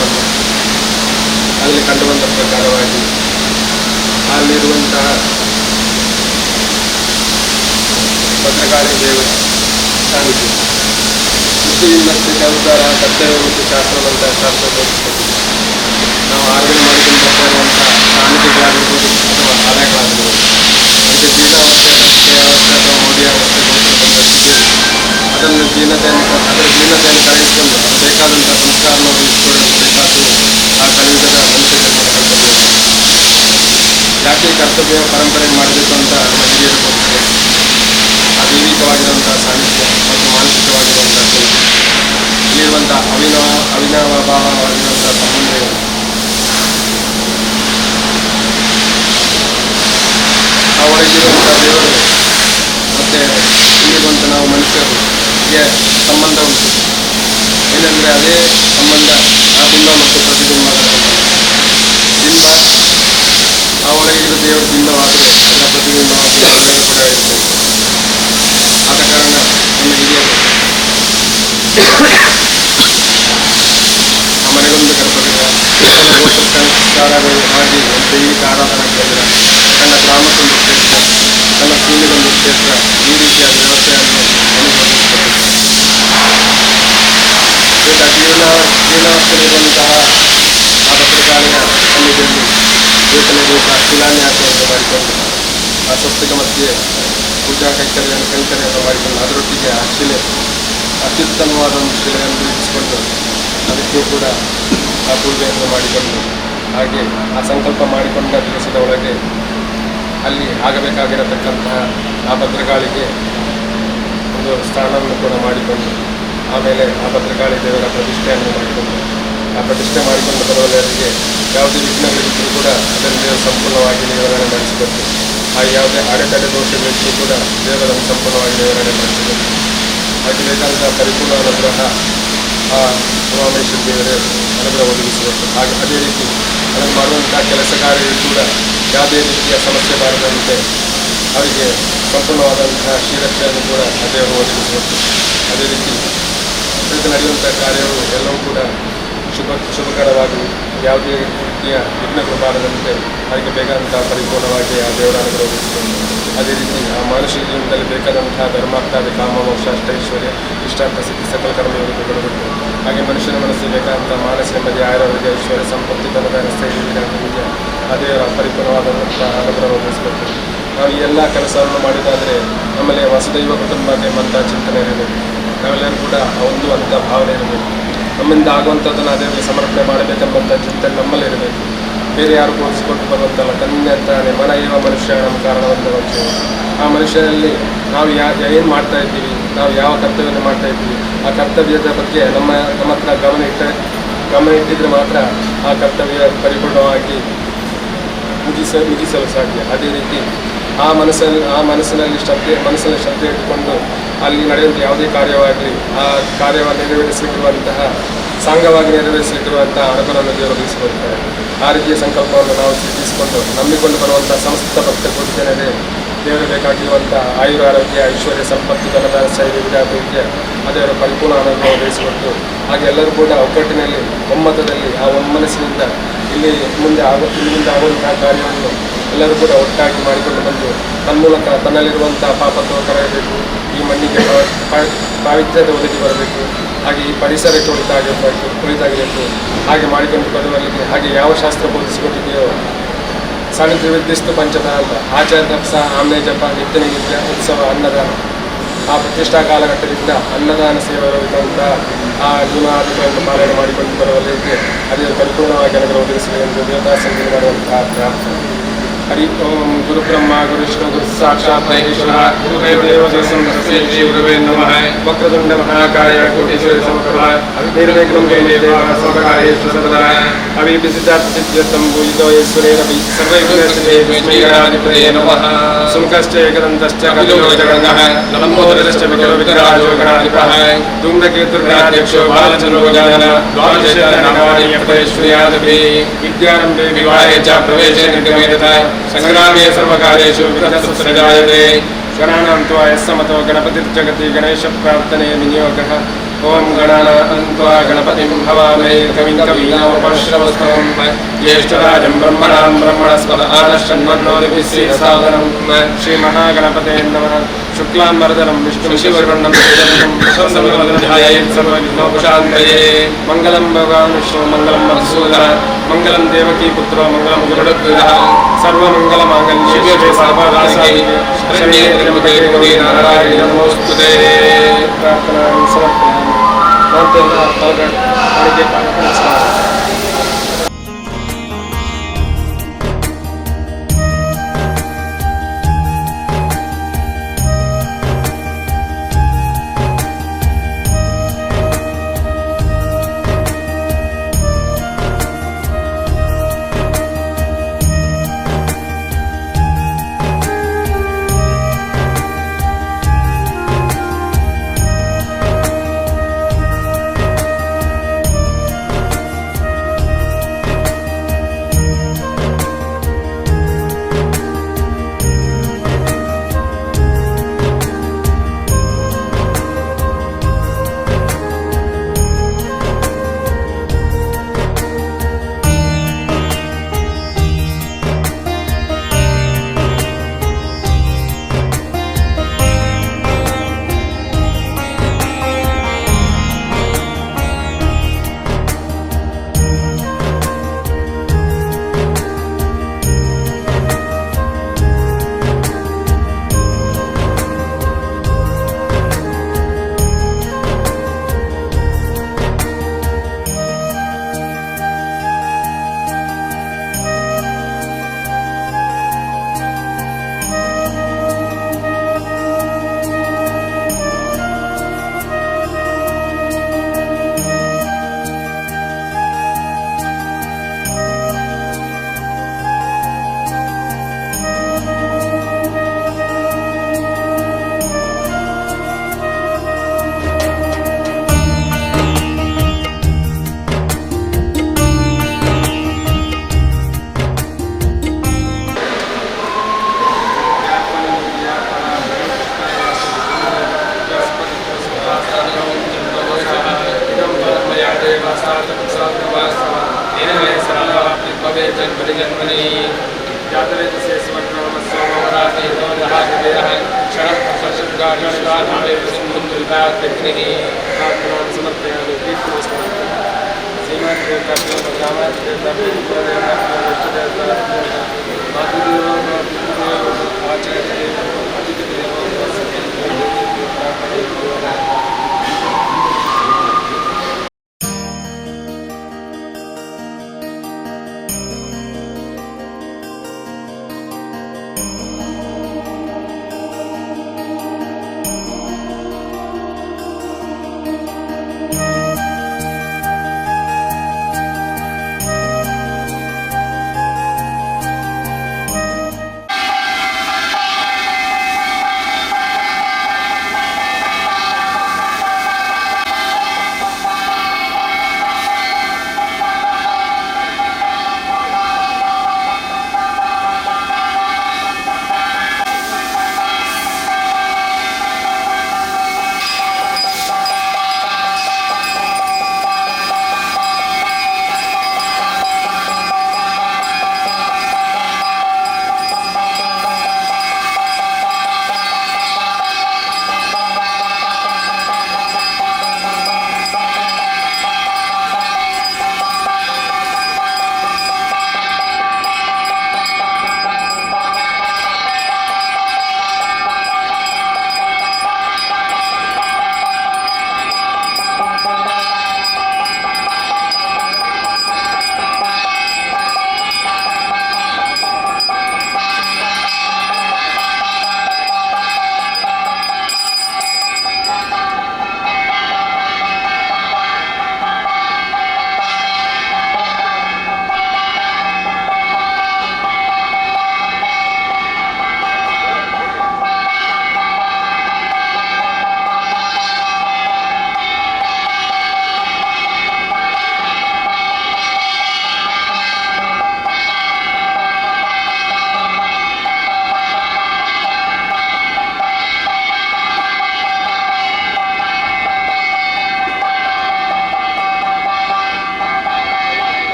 ಮಾಡಿಕೊಂಡು ಅಲ್ಲಿ ಕಂಡುಬಂದ ಪ್ರಕಾರವಾಗಿ ಅಲ್ಲಿರುವಂತಹ ಭದ್ರಕಾಳಿ ದೇವರ ಸಾನ್ನಿಧ್ಯ ಬುದ್ಧಿಯಿಂದಷ್ಟೇ ಕೆಲಸದಾರ ಕರ್ತವ್ಯ ಮತ್ತು ಶಾಸ್ತ್ರವಂತಹ ಶಾಸ್ತ್ರ ತೋರಿಸ್ಬೇಕು. ನಾವು ಆರೋಗ್ಯ ಮಾಡಿಕೊಂಡು ಬರ್ತಾ ಇರುವಂಥ ಸಾನ್ನಿಧ್ಯಗಳಾಗಿರ್ಬೋದು ಅಥವಾ ಆದಾಯಗಳಾಗಿರ್ಬೋದು, ಅದಕ್ಕೆ ಜೀರ್ಣಾವಸ್ಥೆ ಅಥವಾ ಮೌಢ್ಯಾವಸ್ಥೆ ಅದನ್ನು ಜೀರ್ಣತೆಯನ್ನು ಕಳೆದುಕೊಂಡು ಅದು ಬೇಕಾದಂಥ ಸಂಸ್ಕಾರವನ್ನು ಇಟ್ಕೊಳ್ಳಬೇಕಾದ್ದು ಆ ಕಲಿಯುಗದ ಮನುಷ್ಯ ಜನ್ಮದ ಯಾಕೆ ಕರ್ತವ್ಯ ಪರಂಪರೆ ಮಾಡಬೇಕು ಅಂತ ನಮ್ಮ ಹಿರಿಯರು ಗೊತ್ತಿದೆ. ಆ ದೈವಿಕವಾಗಿರುವಂಥ ಸಾನ್ನಿಧ್ಯ ಮತ್ತು ಮಾನಸಿಕವಾಗಿರುವಂಥ ಇಲ್ಲಿರುವಂಥ ಅವಿನಾಭಾವವಾಗಿರುವಂಥ ಸಂಬಂಧಗಳು ಆ ಒಳಗಿರುವಂಥ ದೇವರು ಮತ್ತು ಇಲ್ಲಿರುವಂಥ ನಾವು ಮನುಷ್ಯರಿಗೆ ಸಂಬಂಧ ಉಂಟು. ಏನಂದರೆ ಅದೇ ಸಂಬಂಧ ಆ ಬಿಂಬ ಮತ್ತು ಪ್ರತಿಬಿಂಬ ಬಿಂಬ ಆ ಒಳಗಿರೋ ದೇವರು ಬಿಂಬವಾದರೆ ಅದರ ಪ್ರತಿಬಿಂಬವಾಗಿ ದೇವರು ಕೂಡ ಇರಬೇಕು. ಆದ ಕಾರಣ ನಮ್ಮ ಹಿರಿಯರು ಆ ಮನೆಗೊಂದು ಗರ್ಭಗೃಹ ಆಗಿ ದೈವಿಕ ಆರಾಧನಾ ಕೇಂದ್ರ, ತನ್ನ ಗ್ರಾಮಕ್ಕೊಂದು ಕ್ಷೇತ್ರ, ತನ್ನ ಸ್ಕೂಲಿಗೊಂದು ಕ್ಷೇತ್ರ, ಈ ರೀತಿಯ ವ್ಯವಸ್ಥೆಯನ್ನು ಜೀರ್ಣಾವಸ್ಥೆಯಲ್ಲಿರುವಂತಹ ಆ ಭದ್ರಕಾಳಿಯ ಸನ್ನಿಧಿಯಲ್ಲಿ ವೇತನ ರೂಪ ಶಿಲಾನ್ಯಾಸವನ್ನು ಮಾಡಿಕೊಂಡು ಆ ಸ್ವಸ್ತಿಕ ಮಧ್ಯೆ ಪೂಜಾ ಕೈಂಕರ್ಯವನ್ನು ಮಾಡಿಕೊಂಡು ಅದರೊಟ್ಟಿಗೆ ಆ ಶಿಲೆ ಅತ್ಯುತ್ತಮವಾದ ಒಂದು ಶಿಲೆಯನ್ನು ರೂಪಿಸಿಕೊಂಡು ಅದಕ್ಕೆ ಕೂಡ ಆ ಪೂಜೆಯನ್ನು ಮಾಡಿಕೊಂಡು ಹಾಗೆ ಆ ಸಂಕಲ್ಪ ಮಾಡಿಕೊಂಡ ದಿವಸದ ಒಳಗೆ ಅಲ್ಲಿ ಆಗಬೇಕಾಗಿರತಕ್ಕಂತಹ ಆ ಭದ್ರಕಾಳಿಗೆ ಒಂದು ಸ್ಥಾನವನ್ನು ಕೂಡ ಮಾಡಿಕೊಂಡು ಆಮೇಲೆ ಆ ಭದ್ರಕಾಳಿ ದೇವರ ಪ್ರತಿಷ್ಠೆಯನ್ನು ಮಾಡಿಕೊಂಡು ಆ ಪ್ರತಿಷ್ಠೆ ಮಾಡಿಕೊಂಡು ಬರುವವರಿಗೆ ಯಾವುದೇ ವಿಘ್ನಗಳಿದ್ದರೂ ಕೂಡ ಅದನ್ನು ದೇವರು ಸಂಪೂರ್ಣವಾಗಿ ನಿವಾರಣೆ ಮಾಡಿಸಿಕೊಟ್ಟು ಆ ಯಾವುದೇ ಅಡೆತಡೆ ದೋಷಗಳಿದ್ದರೂ ಕೂಡ ದೇವರನ್ನು ಸಂಪೂರ್ಣವಾಗಿ ನಿವಾರಣೆ ಮಾಡಿಸಿಕೊಟ್ಟು ಹಾಗೆ ಬೇಕಾದ ಪರಿಪೂರ್ಣ ಅನುಗ್ರಹ ಆ ಉಮಾಮೇಶ್ವರ ದೇವರೇ ಅನುಗ್ರಹ ಒದಗಿಸಿಕೊಟ್ಟು ಹಾಗೆ ಅದೇ ರೀತಿ ಅದನ್ನು ಮಾಡುವಂಥ ಕೆಲಸ ಕಾರ್ಯಗಳು ಕೂಡ ಯಾವುದೇ ರೀತಿಯ ಸಮಸ್ಯೆ ಬಾರದಂತೆ ಅವರಿಗೆ ಸಂಪೂರ್ಣವಾದಂತಹ ಶ್ರೀರಕ್ಷೆಯನ್ನು ಕೂಡ ಆ ದೇವರು ಒದಗಿಸಿಕೊಟ್ಟು ಅದೇ ರೀತಿ ಇದಕ್ಕೆ ನಡೆಯುವಂಥ ಕಾರ್ಯವು ಎಲ್ಲವೂ ಕೂಡ ಶುಭಕರವಾಗಿ ಯಾವುದೇ ರೀತಿಯ ವಿಘ್ನಗಳು ಬಾರದಂತೆ ಅದಕ್ಕೆ ಬೇಕಾದಂತಹ ಪರಿಪೂರ್ಣವಾಗಿ ಆ ದೇವರ ಅನುಗ್ರಹ ಒದಗಿಸಿಕೊಂಡು ಅದೇ ರೀತಿ ಆ ಮಾನುಷಿಕ ಜೀವನದಲ್ಲಿ ಬೇಕಾದಂತಹ ಧರ್ಮಾರ್ಥಾದಿ ಕಾಮ ಮೋಕ್ಷ ಅಷ್ಟೈಶ್ವರ್ಯ ಇಷ್ಟಾರ್ಥ ಸಿದ್ಧಿ ಸಕಲ ಕರ್ಮಯೋಗಗಳು ಕೊಡಬೇಕು. ಹಾಗೆ ಮನುಷ್ಯನ ಮನಸ್ಸಿಗೆ ಬೇಕಾದಂಥ ಮಾನಸ ನೆಮ್ಮದಿ ಆಯುರ್ವೇದ ಐಶ್ವರ್ಯ ಸಂಪತ್ತಿ ತನದ ಸ್ಥೈರ್ಯ ಆ ದೇವರ ಪರಿಪೂರ್ಣವಾದಂಥ ಅನುಗ್ರಹ ಒದಗಿಸಬೇಕು. ನಾವು ಈ ಎಲ್ಲ ಕೆಲಸವನ್ನು ಮಾಡಿದಾದರೆ ನಮ್ಮಲ್ಲಿ ವಸುದೈವ ಕುಟುಂಬ ಎಂಬಂಥ ಚಿಂತನೆ ಇರಬೇಕು. ನಾವೆಲ್ಲರೂ ಕೂಡ ಒಂದು ಅಂತ ಭಾವನೆ ಇರಬೇಕು. ನಮ್ಮಿಂದ ಆಗುವಂಥದ್ದನ್ನು ಅದೇ ಸಮರ್ಪಣೆ ಮಾಡಬೇಕೆಂಬಂಥ ಚಿಂತನೆ ನಮ್ಮಲ್ಲಿ ಇರಬೇಕು. ಬೇರೆ ಯಾರು ಬೋಧಿಸಿಕೊಟ್ಟು ಬರುವಂತಲ್ಲ. ತನ್ನೆತ್ತಾನೆ ಮನ ಇವ ಮನುಷ್ಯ ನಮ್ಮ ಕಾರಣವಂತ ವಚನ. ಆ ಮನುಷ್ಯನಲ್ಲಿ ನಾವು ಏನು ಮಾಡ್ತಾ ಇದ್ದೀವಿ, ನಾವು ಯಾವ ಕರ್ತವ್ಯವನ್ನು ಮಾಡ್ತಾ ಇದ್ದೀವಿ, ಆ ಕರ್ತವ್ಯದ ಬಗ್ಗೆ ನಮ್ಮ ಹತ್ರ ಗಮನ ಇಟ್ಟಿದ್ರೆ ಮಾತ್ರ ಆ ಕರ್ತವ್ಯ ಪರಿಪೂರ್ಣವಾಗಿ ಮುಗಿಸಲು ಸಾಧ್ಯ. ಅದೇ ರೀತಿ ಆ ಮನಸ್ಸಿನಲ್ಲಿ ಶ್ರದ್ಧೆ ಇಟ್ಟುಕೊಂಡು ಅಲ್ಲಿ ನಡೆಯುವಂಥ ಯಾವುದೇ ಕಾರ್ಯವಾಗಲಿ ಆ ಕಾರ್ಯವನ್ನು ನೆರವೇರಿಸಲಿರುವಂತಹ ಸಾಂಗವಾಗಿ ನೆರವೇರಿಸಲಿರುವಂತಹ ಅನುಗ್ರಹವನ್ನು ದೇವರು ಒದಗಿಸಿಕೊಡ್ತಾರೆ. ಆ ರೀತಿಯ ಸಂಕಲ್ಪವನ್ನು ನಾವು ಸಿದ್ಧಿಸಿಕೊಂಡು ನಂಬಿಕೊಂಡು ಬರುವಂಥ ಸಮಸ್ತ ಭಕ್ತ ಕೊಡುತ್ತೇನೆ ದೇವರು ಬೇಕಾಗಿರುವಂಥ ಆಯುರಾರೋಗ್ಯ ಐಶ್ವರ್ಯ ಸಂಪತ್ತು ಧನದ ಶೈಲಿ ವಿದ್ಯಾಭಿವೃದ್ಧಿಯ ದೇವರ ಪರಿಪೂರ್ಣ ಅನುಗ್ರಹ ಒದಗಿಸಿಕೊಟ್ಟು ಹಾಗೆ ಎಲ್ಲರೂ ಕೂಡ ಒಗ್ಗಟ್ಟಿನಲ್ಲಿ ಒಮ್ಮತದಲ್ಲಿ ಆ ಒಮ್ಮನಸ್ಸಿನಿಂದ ಇಲ್ಲಿ ಮುಂದೆ ಆಗುವಂತಹ ಕಾರ್ಯವನ್ನು ಎಲ್ಲರೂ ಕೂಡ ಒಟ್ಟಾಗಿ ಮಾಡಿಕೊಂಡು ಬಂದು ತನ್ಮೂಲಕ ತನ್ನಲ್ಲಿರುವಂಥ ಪಾಪತ್ವ ಕಳೆಯಬೇಕು. ಈ ಮಣ್ಣಿಗೆ ಪಾವಿತ್ರ್ಯತೆ ಒದಗಿ ಬರಬೇಕು. ಹಾಗೆ ಈ ಪರಿಸರಕ್ಕೆ ಒಳಿತಾಗಿರಬೇಕು. ಹಾಗೆ ಮಾಡಿಕೊಂಡು ಬರುವಲ್ಲಿಗೆ ಹಾಗೆ ಯಾವ ಶಾಸ್ತ್ರ ಬೋಧಿಸಿಕೊಟ್ಟಿದೆಯೋ ಸಾನ್ನಿಧ್ಯ ವಿದ್ಯಸ್ತು ಪಂಚದ ಅಂತ ಆಚಾರ ತಪ್ಸ ಆಮ್ನೆ ಜಪ ನಿತ್ಯ ನೈವೇದ್ಯ ಉತ್ಸವ ಅನ್ನದಾನ ಆ ಪ್ರತಿಷ್ಠಾ ಕಾಲಘಟ್ಟದಿಂದ ಅನ್ನದಾನ ಸೇವೆ ಇರುವಂಥ ಆ ನಿಯಮಾದಿಗಳನ್ನು ಪಾಲನೆ ಮಾಡಿಕೊಂಡು ಬರುವಲ್ಲಿಗೆ ಅದೇ ಪರಿಪೂರ್ಣವಾಗಿ ಅನುಗ್ರಹ ಒದಗಿಸಲಿ ಎಂದು ದೇವತಾ ಸಂಘ ಮಾಡುವಂತಹ ಪ್ರಾರ್ಥನೆ. हरि ओम गुरु ब्रह्मा गुरु विष्णु गुरु साक्षात् महेश्वर गुरुदेव गुरुवे नमः। वक्रतुंड महाकाय कोटि सूर्यसमप्रभा निर्विघ्नं कुरु सर्वकार्येषु सर्वदा अविघ्नस्यात् सिद्ध्यर्थं भूयितो ईश्वरेरपि सर्वैश्वर्यस्य तस्मै गणाधिपतये नमः। सुमुखश्च एकदन्तश्च कपिलो जगन्नाथ लम्बोदरश्च विकलो विकराजो गणाधिपः धूम्रकेतुर्गणाध्यक्षो बालचन्द्रो गजानन द्वादशनामानि यपतेश्वर्यादपि विद्यारम्भे विवाहे च प्रवेशे निर्गमे तथा संग्रामे सर्वकार्येषु विघ्नस्तु गणानां त्वा यस्समतो गणपतिर्जगति गणेशप्रार्थने विनियोगः ओम गणानान्त्वा गणपतिं भवामहे कविं कवीनामुपश्रवस्तमं ज्येष्ठराजं ब्रह्मणां ब्रह्मणस्पत आनश्चन्मन्नोतिभिस्सीदसादनं श्रीमहागणपते नमः। शुक्लांबरधरं विष्णुं शिववर्णं सर्वविघ्नोपशान्तये मङ्गलं भगवान् विष्णु मङ्गलं मधुसूदनः मङ्गलं देवकी पुत्रो मङ्गलं गरुडध्वजः सर्वमङ्गलमाङ्गल्ये शिवे सर्वसाधिके शरण्ये त्र्यम्बके गौरी नारायणि नमोस्तुते। प्रार्थनां समर्पयामि।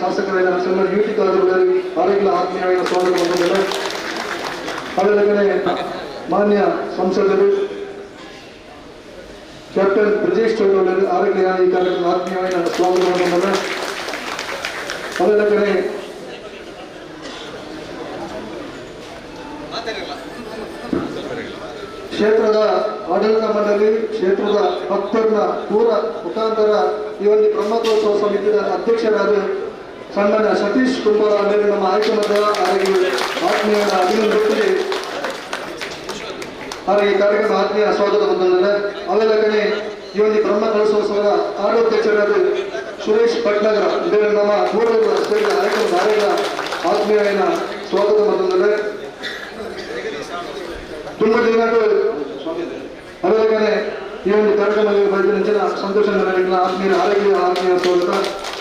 ಶಾಸಕರಾದ ಸನ್ಮಾನ್ಯ ಯುಟಿ ಖಾದರ್ గారి ಆರೋಗ್ಯ ಆತ್ಮೀಯವಾದ ಸ್ವಾಗತ ಬಂದಿದ್ದಾರೆ. ಅದಲ್ಲದೆ ಮಾನ್ಯ ಸಂಸದರು ಕ್ಯಾಪ್ಟನ್ ಬ್ರಿಜೇಶ್ ಚೌಧರಿ ಆರೋಗ್ಯ ಈ ಕಾರ್ಯಕ್ರಮ ಆತ್ಮೀಯವಾದ ಸ್ವಾಗತ ಬಂದಿದ್ದಾರೆ. ಅದಲ್ಲದೆ ಕ್ಷೇತ್ರದ ಆಡಳಿತ ಮಂಡಳಿ ಕ್ಷೇತ್ರದ ಭಕ್ತರನ್ನ ಪೂರ ಮುಖಾಂತರ ಈ ಒಂದು ಬ್ರಹ್ಮೋತ್ಸವ ಸಮಿತಿಯ ಅಧ್ಯಕ್ಷರಾದ ಸನ್ಮಾನ್ಯ ಸತೀಶ್ ಕುಂಬಾರ ಮೇಲೆ ನಮ್ಮ ಆಯ್ಕೆಮದ ಅವರಿಗೆ ಆತ್ಮೀಯ ಅಭಿನಂದನೆ ಅವರಿಗೆ ಕಾರ್ಯಕ್ರಮ ಆತ್ಮೀಯ ಸ್ವಾಗತ ಬಂದಿದ್ದಾರೆ. ಅವೆಲ್ಲಕನೆ ಈ ಒಂದು ಬ್ರಹ್ಮೋತ್ಸವದ ಆಡಳಿತಾಧ್ಯಕ್ಷರಾದ ಸುರೇಶ್ ಭಟ್ನಗರ ಬೇರೆ ನಮ್ಮ ಪೂರ್ವ ಸೇರಿದ ಕಾರ್ಯಕ್ರಮದ ಆತ್ಮೀಯ ಸ್ವಾಗತ ಬಂದಿದ್ದಾರೆ. ತುಂಬ ದಿನಗಳು ಅದಕ್ಕೆ ಈ ಒಂದು ಕಾರ್ಯಕ್ರಮದಲ್ಲಿ ಬರೆದ ಸಂತೋಷ ಆತ್ಮೀಯ ಆತ್ಮೀಯ ಸ್ವಾಗತ.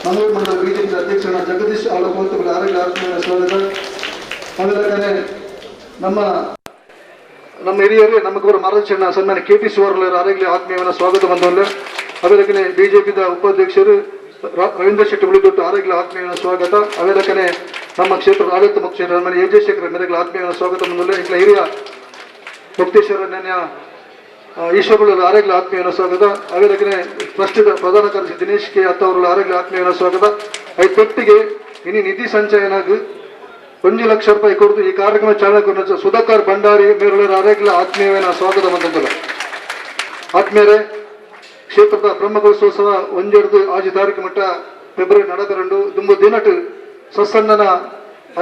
ಮಂಗಳೂರು ಮಂಡಲ ಬಿಜೆಪಿ ಅಧ್ಯಕ್ಷರ ಜಗದೀಶ್ ಆಲೋಕೋತ್ತಗಳ ಆರೋಗ್ಯ ಆತ್ಮೀಯ ಸ್ವಾಗತ. ಅದಕ್ಕೆ ನಮ್ಮ ಹಿರಿಯರು ನಮಗೊಬ್ಬರ ಮಾರ್ಗದರ್ಶನ ಸನ್ಮಾನ್ಯ KT ಶಿವರ್ಲರ ಆರೋಗ್ಯ ಆತ್ಮೀಯವನ್ನು ಸ್ವಾಗತ ಬಂದವಲ್ಲ. ಅದಕ್ಕೆ ಬಿಜೆಪಿದ ಉಪಾಧ್ಯಕ್ಷರು ರವೀಂದ್ರ ಶೆಟ್ಟಿ ಉಳಿದೊಟ್ಟು ಆರೋಗ್ಯ ಆತ್ಮೀಯನ ಸ್ವಾಗತ. ಅವೆಲ್ಲಕನೆ ನಮ್ಮ ಕ್ಷೇತ್ರದ ಆಡಳಿತ ಮುಖ್ಯ ಸನ್ಮಾನ್ಯ AJ ಶೇಖರ್ ಮೇರೆಗಳ ಆತ್ಮೀಯನ ಸ್ವಾಗತ ಬಂದವಲ್ಲ. ಇಂಥ ಹಿರಿಯ ಮುಕ್ತೇಶ್ವರ ನೆನ್ಯ ಈಶ್ವರಗಳ ಆರೋಗ್ಯ ಆತ್ಮೀಯನ ಸ್ವಾಗತ. ಅವೆಲ್ಲಕನೆ ಟ್ರಸ್ಟಿದ ಪ್ರಧಾನ ಕಾರ್ಯದರ್ಶಿ ದಿನೇಶ್ ಕೆ ಅತ್ತವರ ಆರೋಗ್ಯ ಆತ್ಮೀಯನ ಸ್ವಾಗತ. ಐದು ತೊಟ್ಟಿಗೆ ಇನ್ನು ನಿಧಿ ಸಂಚಯನಾಗಿ 1 ಲಕ್ಷ ರೂಪಾಯಿ ಕೊಡ್ತು ಈ ಕಾರ್ಯಕ್ರಮ ಚಾಲಕ ಸುಧಾಕರ್ ಭಂಡಾರಿ ಮೇರುಳರ ಆರೋಗ್ಯ ಆತ್ಮೀಯನ ಸ್ವಾಗತ ಬಂದಿದ್ದಲ್ಲ. ಆತ್ಮೀಯರೇ, ಕ್ಷೇತ್ರದ ಬ್ರಹ್ಮೋತ್ಸವ ಒಂಜೆಡ್ದು ಆಜಿ ತಾರೀಕು ಮಟ್ಟ ಫೆಬ್ರವರಿ 42 ದುಂಬು ದಿನಟು ಸಸ್ಸಣ್ಣನ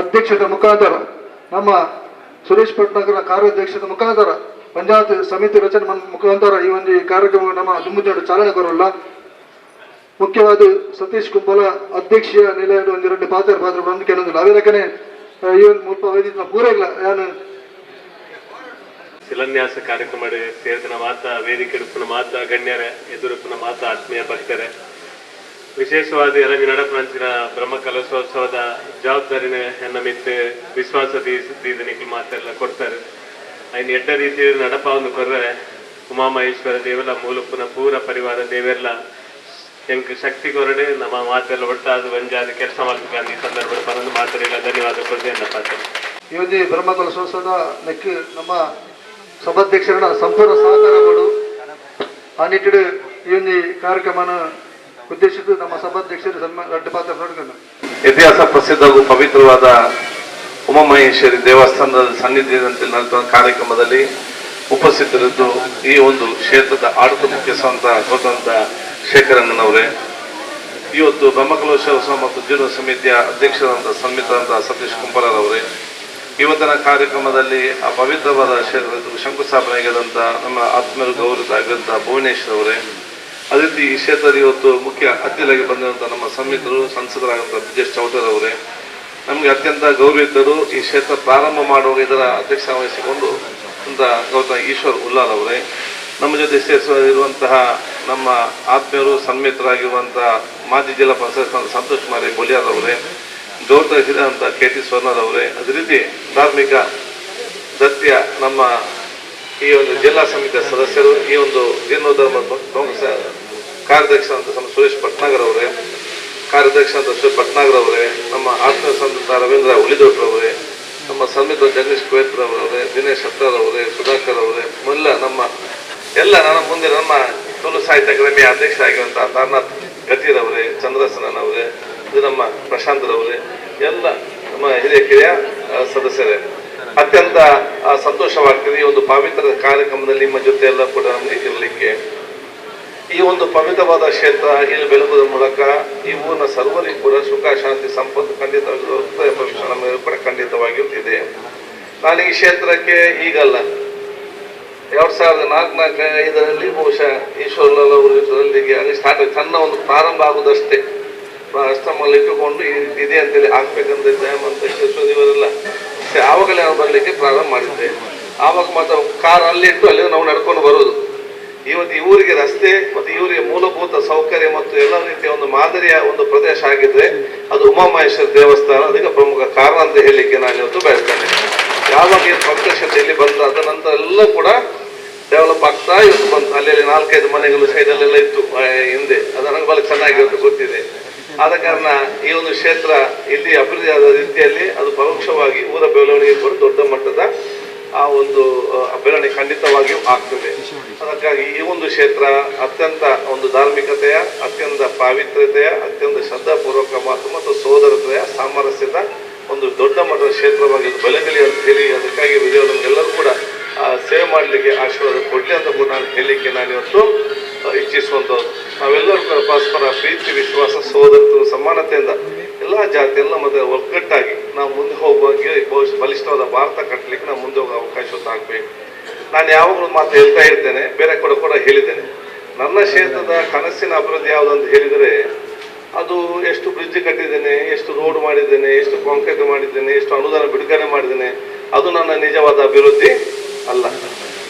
ಅಧ್ಯಕ್ಷದ ಮುಖಾಂತರ ನಮ್ಮ ಸುರೇಶ್ ಭಟ್ನಗರ ಕಾರ್ಯಾಧ್ಯಕ್ಷದ ಮುಖಾಂತರ ಪಂಚಾಯತ್ ಸಮಿತಿ ರಚನೆ ಮುಖಾಂತರ ಈ ಒಂದು ಕಾರ್ಯಕ್ರಮ ನಮ್ಮ ದುಂಬುದಿನ ಚಾಲನೆ ಕೊರಲ್ಲ. ಮುಖ್ಯವಾದ ಸತೀಶ್ ಕುಂಬಲ ಅಧ್ಯಕ್ಷೀಯ ನಿಲಯದ ಒಂದು 2 ಪಾತ್ರ ಬಂದು ಕೆಲವೊಂದಿಲ್ಲ. ಅವೆಲ್ಲಕನೆ ಈ ಒಂದು ಮುಲ್ಪ ವೈದ್ಯ ಪೂರ ಇಲ್ಲ ಯಾನು ಶಿಲಾನ್ಯಾಸ ಕಾರ್ಯಕ್ರಮ ಸೇರಿದ ಮಾತ ವೇದಿಕೆ ಉಡುಪಿನ ಮಾತ ಗಣ್ಯರ ಎದುರುಪಿನ ಮಾತ ಆತ್ಮೀಯ ಭಕ್ತರೆ, ವಿಶೇಷವಾದ ಎಲ್ಲ ನಡಪಂಚಿನ ಬ್ರಹ್ಮ ಕಲಶೋತ್ಸವದ ಜವಾಬ್ದಾರಿನ ಎನ್ನ ಮಿತ್ತು ವಿಶ್ವಾಸ ದೀದನಿಗೆ ಮಾತೆಲ್ಲ ಕೊಡ್ತಾರೆ. ಅಯ್ಯ ಎಡ್ಡ ರೀತಿ ನಡಪ ಒಂದು ಕೊರ್ರೆ ಉಮಾಮಹೇಶ್ವರ ದೇವೆಲ್ಲ ಮೂಲಪುನ ಪೂರ ಪರಿವಾರ ದೇವೆಲ್ಲ ಎಂಕ್ ಶಕ್ತಿ ಕೊರಡೆ ನಮ್ಮ ಮಾತೆಲ್ಲ ಒಟ್ಟಾದ ವಂಜಾದ ಕೆಲಸ ಮಾಡ್ಬೇಕು ಈ ಸಂದರ್ಭದಲ್ಲಿ ಬರೋದು ಮಾತಾಡಿಲ್ಲ. ಧನ್ಯವಾದ ಕೊಡ್ತೇನೆ ನನ್ನ ಪಾತ್ರ. ಈ ಒಂದು ಬ್ರಹ್ಮ ಕಲಶೋತ್ಸವದ ನೆಕ್ ನಮ್ಮ ಸಭಾಧ್ಯಕ್ಷರ ಸಂಪೂರ್ಣ ಸಹಕಾರ ಮಾಡು ಆ ನಿಟ್ಟಿಡು ಈ ಒಂದು ಕಾರ್ಯಕ್ರಮನ ಉದ್ದೇಶಿಸಿದ್ದು ನಮ್ಮ ಸಭಾಧ್ಯಕ್ಷರು 2 ಪಾತ್ರ ನೋಡ್ಕೊಂಡು ಇತಿಹಾಸ ಪ್ರಸಿದ್ಧ ಹಾಗೂ ಪವಿತ್ರವಾದ ಉಮಾಮಹೇಶ್ವರಿ ದೇವಸ್ಥಾನದ ಸನ್ನಿಧಿಯಂತೆ ನಡೆದ ಕಾರ್ಯಕ್ರಮದಲ್ಲಿ ಉಪಸ್ಥಿತರಿದ್ದು ಈ ಒಂದು ಕ್ಷೇತ್ರದ ಆಡಳಿತ ಮುಖ್ಯಸ್ಥ ಗೌತಂತ ಶೇಖರಣ್ಣನವರೇ, ಇವತ್ತು ಬ್ರಹ್ಮಕಲಶೋತ್ಸವ ಮತ್ತು ಜೀರ್ಣ ಸಮಿತಿಯ ಅಧ್ಯಕ್ಷರಾದ ಸನ್ಮಿತರಾದ ಸತೀಶ್ ಕುಂಬಾರರವರೇ, ಇವತ್ತಿನ ಕಾರ್ಯಕ್ರಮದಲ್ಲಿ ಆ ಪವಿತ್ರವಾದ ಶಂಕುಸ್ಥಾಪನೆಯಾದಂಥ ನಮ್ಮ ಆತ್ಮೀಯರು ಗೌರವ ಆಗಿರುವಂಥ ಭುವನೇಶ್ವರ್ ಅವರೇ, ಅದೇ ರೀತಿ ಈ ಕ್ಷೇತ್ರದ ಇವತ್ತು ಮುಖ್ಯ ಅತಿಥಿಯಾಗಿ ಬಂದಿರುವಂಥ ನಮ್ಮ ಸಂಮಿತರು ಸಂಸದರಾದಂಥ ಬ್ರಿಜೇಶ್ ಚೌಧರಿ ಅವರೇ, ನಮಗೆ ಅತ್ಯಂತ ಗೌರವಿದ್ದರು. ಈ ಕ್ಷೇತ್ರ ಪ್ರಾರಂಭ ಮಾಡುವಾಗ ಇದರ ಅಧ್ಯಕ್ಷ ವಹಿಸಿಕೊಂಡು ಅಂತ ಗೌತಮ್ ಈಶ್ವರ್ ಉಲ್ಲಾಲ್ ಅವರೇ, ನಮ್ಮ ಜೊತೆ ಸೇರಿಸುವಂತಹ ನಮ್ಮ ಆತ್ಮೀಯರು ಸನ್ಮಿತರಾಗಿರುವಂತಹ ಮಾಜಿ ಜಿಲ್ಲಾ ಪಂಚಾಯತ್ ಸಂತೋಷ್ ಕುಮಾರಿ ಬೋಲಿಯಾರ್ ಅವರೇ, ಗೌರವಿಸಿದಂಥ KT ಸ್ವರ್ಣರ್ ಅವರೇ, ಅದೇ ರೀತಿ ಧಾರ್ಮಿಕ ದತ್ಯ ನಮ್ಮ ಈ ಒಂದು ಜಿಲ್ಲಾ ಸಮಿತಿಯ ಸದಸ್ಯರು, ಈ ಒಂದು ಜೀರ್ಣೋದ್ಧಾರ ಪ್ರಮುಖ ಕಾರ್ಯಾಧ್ಯಕ್ಷ ಅಂತ ಸುರೇಶ್ ಭಟ್ನಗರ್ ಅವರೇ, ಕಾರ್ಯಾಧ್ಯಕ್ಷ ಅಂತ ಸುರೇಶ್ ಭಟ್ನಗರ್ ಅವರೇ, ನಮ್ಮ ಆತ್ಮೀಯ ಸಂತ ರವೀಂದ್ರ ಉಳಿದೊಟ್ರವರೇ, ನಮ್ಮ ಸನ್ಮಿತ ಜಗದೀಶ್ ಕುವೇತ್ರ ಅವರೇ, ದಿನೇಶ್ ಹತ್ತಾರ್ ಅವರೇ, ಸುಧಾಕರ್ ಅವರೇ, ಎಲ್ಲ ನನ್ನ ಮುಂದೆ ನಮ್ಮ ತುಳು ಸಾಹಿತ್ಯ ಅಕಾಡೆಮಿಯ ಅಧ್ಯಕ್ಷರಾಗಿರುವಂತಹ ತಾರನಾಥ್ ಗತಿರವರೇ, ಚಂದ್ರಸನನ್ ಅವರೇ, ಇದು ನಮ್ಮ ಪ್ರಶಾಂತರವರೇ, ಎಲ್ಲ ನಮ್ಮ ಹಿರಿಯ ಸದಸ್ಯರೇ, ಅತ್ಯಂತ ಸಂತೋಷವಾಗ್ತದೆ ಈ ಒಂದು ಪವಿತ್ರ ಕಾರ್ಯಕ್ರಮದಲ್ಲಿ ನಿಮ್ಮ ಜೊತೆ ಎಲ್ಲ ಕೂಡ ನಮಗೆ ಇರಲಿಕ್ಕೆ. ಈ ಒಂದು ಪವಿತ್ರವಾದ ಕ್ಷೇತ್ರ ಇಲ್ಲಿ ಬೆಳಗುವುದರ ಮೂಲಕ ಈ ಊರಿನ ಸರ್ವರಿಗೂ ಕೂಡ ಸುಖ ಶಾಂತಿ ಸಂಪತ್ತು ಖಂಡಿತವಾಗಿ ದೊರಕುತ್ತದೆ ಎಂಬ ವಿಷಯ ನಮ್ಮ ಕೂಡ ಖಂಡಿತವಾಗಿರುತ್ತಿದೆ. ನಾನು ಈ ಕ್ಷೇತ್ರಕ್ಕೆ ಈಗಲ್ಲ 2004-5 ಬಹುಶಃ ಈಶ್ವರಲ್ಲಿಗೆ ಅಲ್ಲಿ ಸ್ಟಾರ್ಟ್ ಆಗಿ ಸಣ್ಣ ಒಂದು ಪ್ರಾರಂಭ ಆಗುವುದಷ್ಟೇ. ಅಷ್ಟಮಲ್ಲಿ ಇಟ್ಟುಕೊಂಡು ಇದೆ ಅಂತೇಳಿ ಆಗ್ಬೇಕಂತ ಇವರೆಲ್ಲ ಆವಾಗಲೇ ನಾವು ಬರಲಿಕ್ಕೆ ಪ್ರಾರಂಭ ಮಾಡಿದ್ದೆ. ಆವಾಗ ಮಾತ್ರ ಕಾರ್ ಅಲ್ಲಿಟ್ಟು ಅಲ್ಲಿ ನಾವು ನಡ್ಕೊಂಡು ಬರೋದು. ಇವತ್ತು ಈ ಊರಿಗೆ ರಸ್ತೆ ಮತ್ತು ಇವರಿಗೆ ಮೂಲಭೂತ ಸೌಕರ್ಯ ಮತ್ತು ಎಲ್ಲ ರೀತಿಯ ಒಂದು ಮಾದರಿಯ ಒಂದು ಪ್ರದೇಶ ಆಗಿದ್ರೆ ಅದು ಉಮಾಮಹೇಶ್ವರ ದೇವಸ್ಥಾನ ಅದಕ್ಕೆ ಪ್ರಮುಖ ಕಾರಣ ಅಂತ ಹೇಳಲಿಕ್ಕೆ ನಾನು ಇವತ್ತು ಬಯಸ್ತೇನೆ. ಯಾವಾಗ ಏನು ಪ್ರತ್ಯಕ್ಷತೆಯಲ್ಲಿ ಬಂದ ಅದ ನಂತರ ಎಲ್ಲ ಕೂಡ ಡೆವಲಪ್ ಆಗ್ತಾ ಇವತ್ತು ಬಂತು. ಅಲ್ಲಿ 4-5 ಮನೆಗಳು ಸೈಡಲ್ಲೆಲ್ಲ ಇತ್ತು ಹಿಂದೆ, ಅದು ನನಗೆ ಬಹಳ ಚೆನ್ನಾಗಿರೋದು ಗೊತ್ತಿದೆ. ಆದ ಕಾರಣ ಈ ಒಂದು ಕ್ಷೇತ್ರ ಇಲ್ಲಿ ಅಭಿವೃದ್ಧಿ ಆದ ರೀತಿಯಲ್ಲಿ ಅದು ಪರೋಕ್ಷವಾಗಿ ಊರ ಬೆಳವಣಿಗೆ ಕೂಡ ದೊಡ್ಡ ಮಟ್ಟದ ಆ ಒಂದು ಬೆಳವಣಿಗೆ ಖಂಡಿತವಾಗಿಯೂ ಆಗ್ತದೆ. ಅದಕ್ಕಾಗಿ ಈ ಒಂದು ಕ್ಷೇತ್ರ ಅತ್ಯಂತ ಒಂದು ಧಾರ್ಮಿಕತೆಯ, ಅತ್ಯಂತ ಪಾವಿತ್ರ್ಯತೆಯ, ಅತ್ಯಂತ ಶ್ರದ್ಧಾಪೂರ್ವಕ ಮತ್ತು ಸೋದರತೆಯ ಸಾಮರಸ್ಯದ ಒಂದು ದೊಡ್ಡ ಮಟ್ಟದ ಕ್ಷೇತ್ರವಾಗಿ ಬೆಳಗಲಿ ಅಂತ ಹೇಳಿ ಅದಕ್ಕಾಗಿ ವಿಜಯನಗರೆಲ್ಲರೂ ಕೂಡ ಸೇವೆ ಮಾಡಲಿಕ್ಕೆ ಆಶೀರ್ವಾದ ಕೊಡಲಿ ಅಂತ ಕೂಡ ನಾನು ಹೇಳಲಿಕ್ಕೆ ನಾನು ಇವತ್ತು ಇಚ್ಛಿಸುವಂಥದ್ದು. ನಾವೆಲ್ಲರೂ ಕೂಡ ಪರಸ್ಪರ ಪ್ರೀತಿ, ವಿಶ್ವಾಸ, ಸೋದರತ್ವ, ಸಮಾನತೆಯಿಂದ ಎಲ್ಲ ಜಾತಿ ಎಲ್ಲ ಮತ್ತೆ ಒಗ್ಗಟ್ಟಾಗಿ ನಾವು ಮುಂದೆ ಹೋಗುವಾಗೆ ಬಲಿಷ್ಠವಾದ ಭಾರತ ಕಟ್ಟಲಿಕ್ಕೆ ನಾವು ಮುಂದೆ ಹೋಗೋ ಅವಕಾಶ ಆಗಬೇಕು. ನಾನು ಯಾವಾಗಲೂ ಮಾತು ಹೇಳ್ತಾ ಇರ್ತೇನೆ, ಬೇರೆ ಕೂಡ ಹೇಳಿದ್ದೇನೆ. ನನ್ನ ಕ್ಷೇತ್ರದ ಕನಸಿನ ಅಭಿವೃದ್ಧಿ ಯಾವುದಂತ ಹೇಳಿದರೆ ಅದು ಎಷ್ಟು ಬ್ರಿಡ್ಜ್ ಕಟ್ಟಿದ್ದೇನೆ, ಎಷ್ಟು ರೋಡ್ ಮಾಡಿದ್ದೇನೆ, ಎಷ್ಟು ಕಾಂಕ್ರೀಟ್ ಮಾಡಿದ್ದೇನೆ, ಎಷ್ಟು ಅನುದಾನ ಬಿಡುಗಡೆ ಮಾಡಿದ್ದೇನೆ, ಅದು ನನ್ನ ನಿಜವಾದ ಅಭಿವೃದ್ಧಿ ಅಲ್ಲ.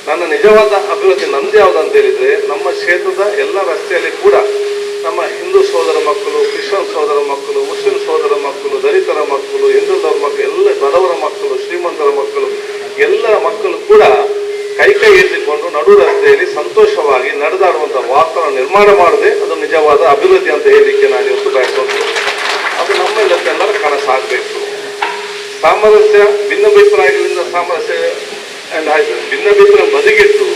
ನನ್ನ ನಿಜವಾದ ಅಭಿವೃದ್ಧಿ ನಮ್ದು ಯಾವುದಂತ ಹೇಳಿದರೆ ನಮ್ಮ ಕ್ಷೇತ್ರದ ಎಲ್ಲ ರಸ್ತೆಯಲ್ಲಿ ಕೂಡ ನಮ್ಮ ಹಿಂದೂ ಸೋದರ ಮಕ್ಕಳು, ಕ್ರಿಶ್ಚಿಯನ್ ಸೋದರ ಮಕ್ಕಳು, ಮುಸ್ಲಿಂ ಸೋದರ ಮಕ್ಕಳು, ದಲಿತರ ಮಕ್ಕಳು, ಹಿಂದುಳಿದವರ ಮಕ್ಕಳು, ಎಲ್ಲ ಬಡವರ ಮಕ್ಕಳು, ಶ್ರೀಮಂತರ ಮಕ್ಕಳು, ಎಲ್ಲರ ಮಕ್ಕಳು ಕೂಡ ಕೈ ಎತ್ತಿಕೊಂಡು ನಡು ರಸ್ತೆಯಲ್ಲಿ ಸಂತೋಷವಾಗಿ ನಡೆದಾಡುವಂಥ ವಾತಾವರಣ ನಿರ್ಮಾಣ ಮಾಡದೆ ಅದು ನಿಜವಾದ ಅಭಿವೃದ್ಧಿ ಅಂತ ಹೇಳಲಿಕ್ಕೆ ನಾನು ಇವತ್ತು ಬಯಸೋದು. ಅದು ನಮ್ಮೆಲ್ಲರ ಕನಸಾಗಬೇಕು. ಸಾಮರಸ್ಯ, ಭಿನ್ನಾಭಿಪ್ರಾಯಗಳಿಂದ ಸಾಮರಸ್ಯ ಭಿನ್ನಾಭಿಪ್ರಾಯ ಬದಿಗಿಟ್ಟು,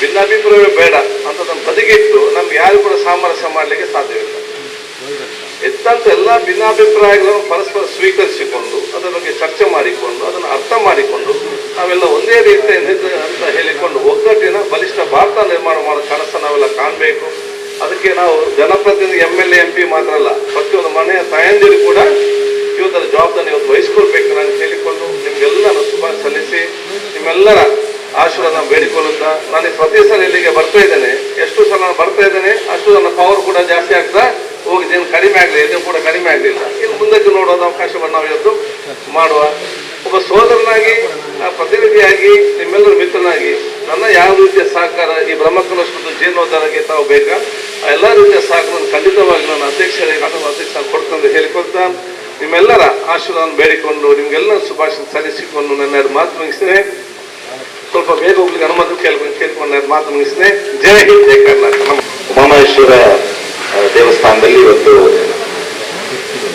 ಭಿನ್ನಾಭಿಪ್ರಾಯವೇ ಬೇಡ ಅಂತದನ್ನು ಬದಿಗಿಟ್ಟು ನಮ್ಗೆ ಯಾರು ಕೂಡ ಸಾಮರಸ್ಯ ಮಾಡಲಿಕ್ಕೆ ಸಾಧ್ಯವಿಲ್ಲ. ಎತ್ತಂತ ಎಲ್ಲ ಭಿನ್ನಾಭಿಪ್ರಾಯಗಳನ್ನು ಪರಸ್ಪರ ಸ್ವೀಕರಿಸಿಕೊಂಡು ಅದರ ಬಗ್ಗೆ ಚರ್ಚೆ ಮಾಡಿಕೊಂಡು ಅದನ್ನು ಅರ್ಥ ಮಾಡಿಕೊಂಡು ನಾವೆಲ್ಲ ಒಂದೇ ರೀತಿಯ ಅಂತ ಹೇಳಿಕೊಂಡು ಒಗ್ಗಟ್ಟಿನ ಬಲಿಷ್ಠ ಭಾರತ ನಿರ್ಮಾಣ ಮಾಡೋ ಕನಸನ್ನು ನಾವೆಲ್ಲ ಕಾಣಬೇಕು. ಅದಕ್ಕೆ ನಾವು ಜನಪ್ರತಿನಿಧಿ MLA MP ಮಾತ್ರ ಅಲ್ಲ, ಪ್ರತಿಯೊಂದು ಮನೆಯ ತಾಯಂದಿರು ಕೂಡ ಇವತ್ತರ ಜವಾಬ್ದಾರಿ ಇವತ್ತು ವಹಿಸ್ಕೊಳ್ಬೇಕು ನಾನು ಹೇಳಿಕೊಂಡು ನಿಮ್ಗೆಲ್ಲ ಶುಭ ಸಲ್ಲಿಸಿ ನಿಮ್ಮೆಲ್ಲರ ಆಶೀರ್ವಾದ ಬೇಡಿಕೊಳ್ಳುತ್ತಾ ನಾನು ಪ್ರತಿ ಸಲ ಇಲ್ಲಿಗೆ ಬರ್ತಾ ಇದ್ದೇನೆ. ಎಷ್ಟು ಸಲ ನಾನು ಬರ್ತಾ ಇದ್ದೇನೆ ಅಷ್ಟು ನನ್ನ ಪವರ್ ಕೂಡ ಜಾಸ್ತಿ ಆಗ್ತಾ ಹೋಗಿದ್ದೇನೆ, ಕಡಿಮೆ ಆಗಲಿ, ಇದು ಕೂಡ ಕಡಿಮೆ ಆಗಲಿಲ್ಲ. ಇನ್ನು ಮುಂದಕ್ಕೆ ನೋಡುವ ಅವಕಾಶವನ್ನು ನಾವು ಇವತ್ತು ಮಾಡುವ. ಒಬ್ಬ ಸೋದರನಾಗಿ, ಪ್ರತಿನಿಧಿಯಾಗಿ, ನಿಮ್ಮೆಲ್ಲರ ಮಿತ್ರನಾಗಿ ನನ್ನ ಯಾವ ರೀತಿಯ ಸಹಕಾರ ಈ ಬ್ರಹ್ಮಕಲಶದ ಜೀರ್ಣೋದ್ಧಾರಕ್ಕೆ ತಾವು ಬೇಕಾ ಆ ಎಲ್ಲ ರೀತಿಯ ಸಹಕಾರವನ್ನು ಖಂಡಿತವಾಗಿ ನಾನು ಅಧ್ಯಕ್ಷ ಕೊಡ್ತಂದು ಹೇಳಿಕೊಳ್ತಾ ನಿಮ್ಮೆಲ್ಲರ ಆಶೀರ್ವಾದ ಬೇಡಿಕೊಂಡು ನಿಮ್ಗೆಲ್ಲ ಶುಭಾಶಯ ಸಲ್ಲಿಸಿಕೊಂಡು ನನ್ನ ಮಾತು ಮುಗಿಸ್ತೇನೆ. ಸ್ವಲ್ಪ ಬೇಗ ಹೋಗ್ಲಿಕ್ಕೆ ಅನುಮತಿ ಕೇಳ್ಕೊಂಡು ಮಾತು ಮುಗಿಸ್ತೇನೆ. ಜೈ ಹಿಂದ್, ಜೈ ಕರ್ನಾಟಕ. ಉಮಾಮಹೇಶ್ವರ ದೇವಸ್ಥಾನದಲ್ಲಿ ಇವತ್ತು